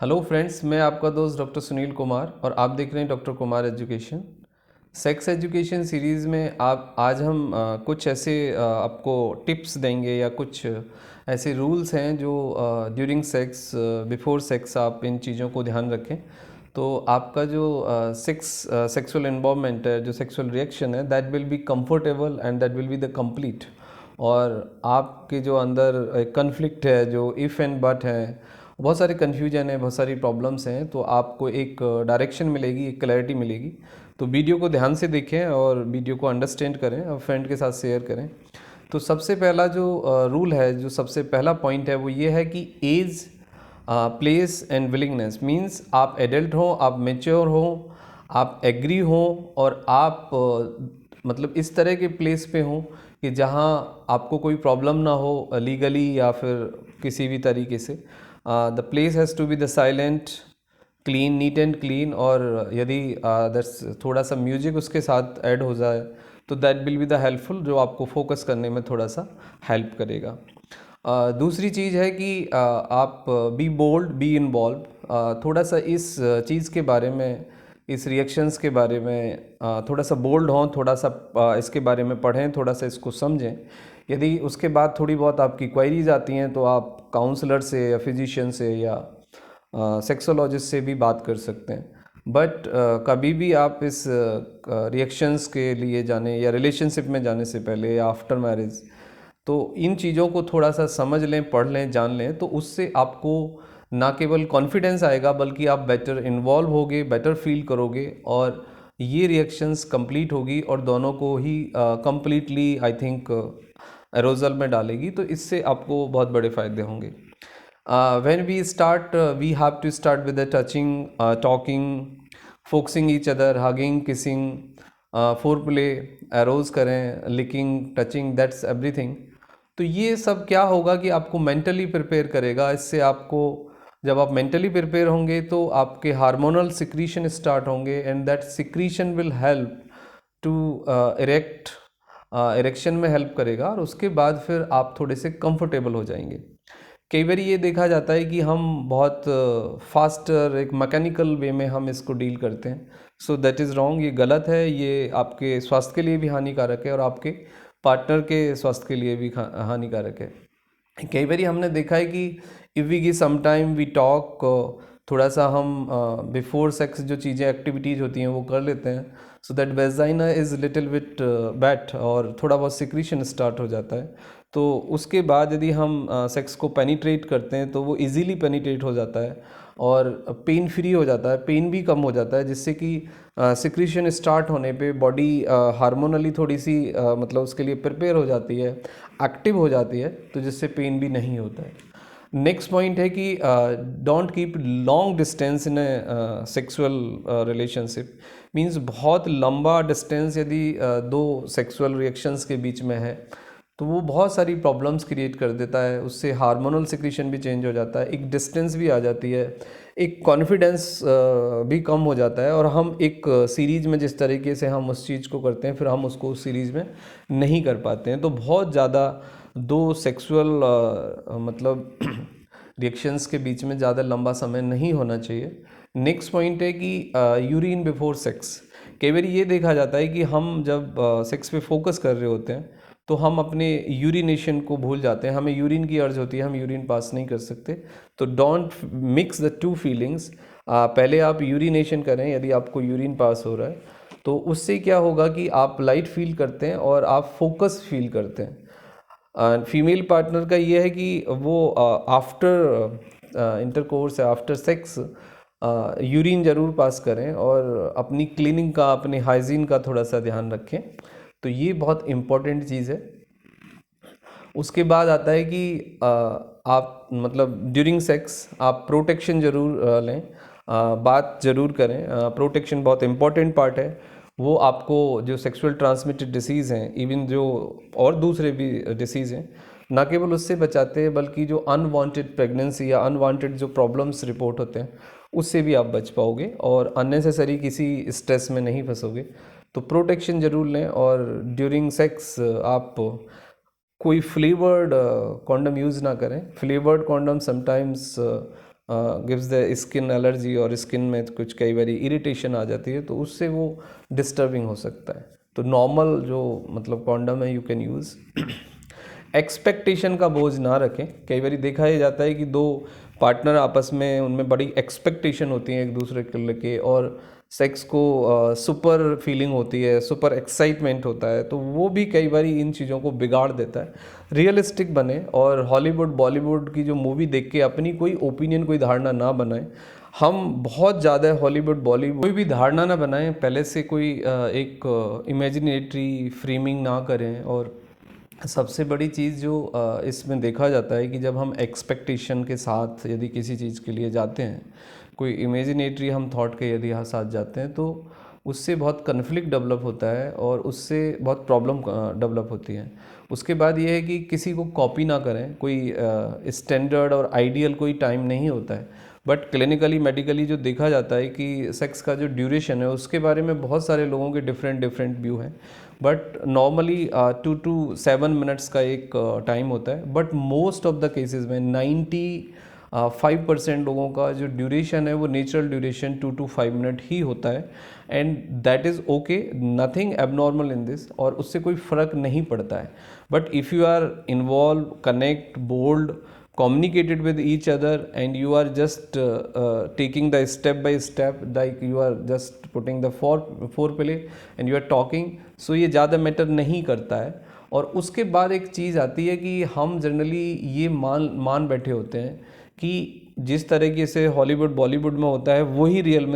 Hello friends, मैं आपका दोस्त डॉक्टर सुनील कुमार और आप देख रहे हैं doctor Kumar education. Sex education series में आज हम कुछ ऐसे आपको टिप्स देंगे या कुछ ऐसे रूल्स हैं जो ड्यूरिंग सेक्स, बिफोर सेक्स आप इन चीज़ों को ध्यान रखें। तो आपका जो सेक्सुअल इन्वॉल्वमेंट है, जो सेक्सुअल रिएक्शन है, that will be comfortable and that will be the complete. और आपके जो अंदर एक कन्फ्लिक्ट है, जो इफ़ एंड बट है, बहुत सारे कन्फ्यूजन है, बहुत सारी प्रॉब्लम्स हैं, तो आपको एक डायरेक्शन मिलेगी, एक क्लैरिटी मिलेगी। तो वीडियो को ध्यान से देखें और वीडियो को अंडरस्टैंड करें और फ्रेंड के साथ शेयर करें। तो सबसे पहला जो रूल है, जो सबसे पहला पॉइंट है, वो ये है कि age, place and willingness. Means आप एडल्ट हो, आप मेच्योर हो, आप एग्री हो और आप मतलब इस तरह के प्लेस पे हो कि जहाँ आपको कोई प्रॉब्लम ना हो लीगली या फिर किसी भी तरीके से। The place has to be the silent, clean, neat and clean. और यदि थोड़ा सा म्यूजिक उसके साथ ऐड हो जाए तो that will be the helpful, जो आपको फोकस करने में थोड़ा सा हेल्प करेगा। दूसरी चीज़ है कि आप बी बोल्ड, बी इन्वॉल्व। थोड़ा सा इस चीज़ के बारे में, इस रिएक्शंस के बारे में थोड़ा सा बोल्ड हों, थोड़ा सा इसके बारे में पढ़ें, थोड़ा सा इसको समझें। यदि उसके बाद थोड़ी बहुत आपकी क्वेरीज आती हैं तो आप काउंसलर से या फिजिशियन से या सेक्सोलॉजिस्ट से भी बात कर सकते हैं। बट कभी भी आप इस रिएक्शंस के लिए जाने या रिलेशनशिप में जाने से पहले या आफ्टर मैरिज, तो इन चीज़ों को थोड़ा सा समझ लें, पढ़ लें, जान लें। तो उससे आपको ना केवल कॉन्फिडेंस आएगा बल्कि आप बेटर इन्वॉल्व होगे, बेटर फील करोगे और ये रिएक्शंस कंप्लीट होगी और दोनों को ही कंप्लीटली आई थिंक एरोजल में डालेगी। तो इससे आपको बहुत बड़े फ़ायदे होंगे। When we start, we have to start with the touching, talking, focusing each other, hugging, kissing, foreplay, arouse करें, licking, touching, that's everything। तो ये सब क्या होगा कि आपको मेंटली प्रिपेयर करेगा। इससे आपको, जब आप मेंटली प्रिपेयर होंगे तो आपके हार्मोनल सिक्रीशन स्टार्ट होंगे and that secretion will help to erection में हेल्प करेगा और उसके बाद फिर आप थोड़े से कंफर्टेबल हो जाएंगे। कई बार ये देखा जाता है कि हम बहुत फास्टर, एक मैकेनिकल वे में हम इसको डील करते हैं। सो दैट इज़ रॉन्ग, ये गलत है। ये आपके स्वास्थ्य के लिए भी हानिकारक है और आपके पार्टनर के स्वास्थ्य के लिए भी हानिकारक है। कई बार हमने देखा है कि if we give some time, we talk, थोड़ा सा हम बिफोर सेक्स जो चीज़ें, एक्टिविटीज़ होती हैं वो कर लेते हैं, so that vagina is little bit bat और थोड़ा बहुत सिक्रीशन स्टार्ट हो जाता है। तो उसके बाद यदि हम सेक्स को पेनिट्रेट करते हैं तो वो इजीली पेनिट्रेट हो जाता है और पेन फ्री हो जाता है, पेन भी कम हो जाता है, जिससे कि सिक्रीशन स्टार्ट होने पे बॉडी हार्मोनली थोड़ी सी मतलब उसके लिए प्रिपेयर हो जाती है, एक्टिव हो जाती है, तो जिससे पेन भी नहीं होता है। नेक्स्ट पॉइंट है कि don't keep long distance in sexual relationship. Means बहुत लंबा डिस्टेंस यदि दो सेक्सुअल रिएक्शंस के बीच में है तो वो बहुत सारी प्रॉब्लम्स क्रिएट कर देता है। उससे हार्मोनल सिक्रीशन भी चेंज हो जाता है, एक डिस्टेंस भी आ जाती है, एक कॉन्फिडेंस भी कम हो जाता है और हम एक सीरीज़ में जिस तरीके से हम उस चीज़ को करते हैं फिर हम उसको उस सीरीज़ में नहीं कर पाते हैं। तो बहुत ज़्यादा दो सेक्सुअल मतलब रिएक्शंस के बीच में ज़्यादा लंबा समय नहीं होना चाहिए। नेक्स्ट पॉइंट है कि यूरिन बिफोर सेक्स। कई बार ये देखा जाता है कि हम जब सेक्स पे फोकस कर रहे होते हैं तो हम अपने यूरिनेशन को भूल जाते हैं, हमें यूरिन की अर्ज होती है, हम यूरिन पास नहीं कर सकते। तो don't mix the two feelings. पहले आप यूरिनेशन करें यदि आपको यूरिन पास हो रहा है, तो उससे क्या होगा कि आप लाइट फील करते हैं और आप फोकस फील करते हैं। फीमेल पार्टनर का ये है कि वो आफ्टर इंटरकोर्स या आफ्टर सेक्स यूरिन ज़रूर पास करें और अपनी क्लीनिंग का, अपने हाइजीन का थोड़ा सा ध्यान रखें। तो ये बहुत इम्पॉर्टेंट चीज़ है। उसके बाद आता है कि आप मतलब ड्यूरिंग सेक्स आप प्रोटेक्शन ज़रूर लें, बात ज़रूर करें। प्रोटेक्शन बहुत इम्पॉर्टेंट पार्ट है। वो आपको जो सेक्सुअल ट्रांसमिटेड डिसीज़ हैं, इवन जो और दूसरे भी डिसीज़ हैं, ना केवल उससे बचाते हैं बल्कि जो अनवांटेड प्रेगनेंसी या अनवांटेड जो प्रॉब्लम्स रिपोर्ट होते हैं उससे भी आप बच पाओगे और अननेसेसरी किसी स्ट्रेस में नहीं फंसोगे। तो प्रोटेक्शन ज़रूर लें और ड्यूरिंग सेक्स आप कोई फ्लेवर्ड कॉन्डम यूज़ ना करें। Flavoured condom sometimes gives the skin allergy और स्किन में कुछ कई बार इरिटेशन आ जाती है, तो उससे वो डिस्टर्बिंग हो सकता है। तो नॉर्मल जो मतलब कॉन्डम है यू कैन यूज़। एक्सपेक्टेशन का बोझ ना रखें। कई बार देखा ही जाता है कि दो पार्टनर आपस में उनमें बड़ी एक्सपेक्टेशन होती है एक दूसरे के लेके, और सेक्स को सुपर फीलिंग होती है, सुपर एक्साइटमेंट होता है, तो वो भी कई बार इन चीज़ों को बिगाड़ देता है। रियलिस्टिक बने और हॉलीवुड बॉलीवुड की जो मूवी देख के अपनी कोई ओपिनियन कोई धारणा ना बनाएं। हम बहुत ज़्यादा हॉलीवुड बॉलीवुड कोई भी धारणा ना बनाएं, पहले से कोई एक इमेजिनेटरी फ्रेमिंग ना करें। और सबसे बड़ी चीज़ जो इसमें देखा जाता है कि जब हम एक्सपेक्टेशन के साथ यदि किसी चीज़ के लिए जाते हैं, कोई इमेजिनेटरी हम थॉट के यदि यहाँ साथ जाते हैं, तो उससे बहुत कन्फ्लिक्ट डेवलप होता है और उससे बहुत प्रॉब्लम डेवलप होती है। उसके बाद ये है कि किसी को कॉपी ना करें। कोई स्टैंडर्ड और आइडियल कोई टाइम नहीं होता है, बट क्लिनिकली मेडिकली जो देखा जाता है कि सेक्स का जो ड्यूरेशन है उसके बारे में बहुत सारे लोगों के डिफरेंट व्यू हैं। बट नॉर्मली 2 to 7 मिनट्स का एक टाइम होता है, but most of the cases में 95% लोगों का जो ड्यूरेशन है वो नेचुरल ड्यूरेशन 2 to 5 मिनट ही होता है। And that is okay, nothing abnormal in this, और उससे कोई फ़र्क नहीं पड़ता है। But if you are involve, connect, bold, communicated with each other, and you are just taking the step by step, like you are just putting the foreplay and you are talking, so ये ज़्यादा matter नहीं करता है। और उसके बाद एक चीज़ आती है कि हम जनरली ये मान बैठे होते हैं कि जिस तरीके से हॉलीवुड बॉलीवुड में होता है वही रियल में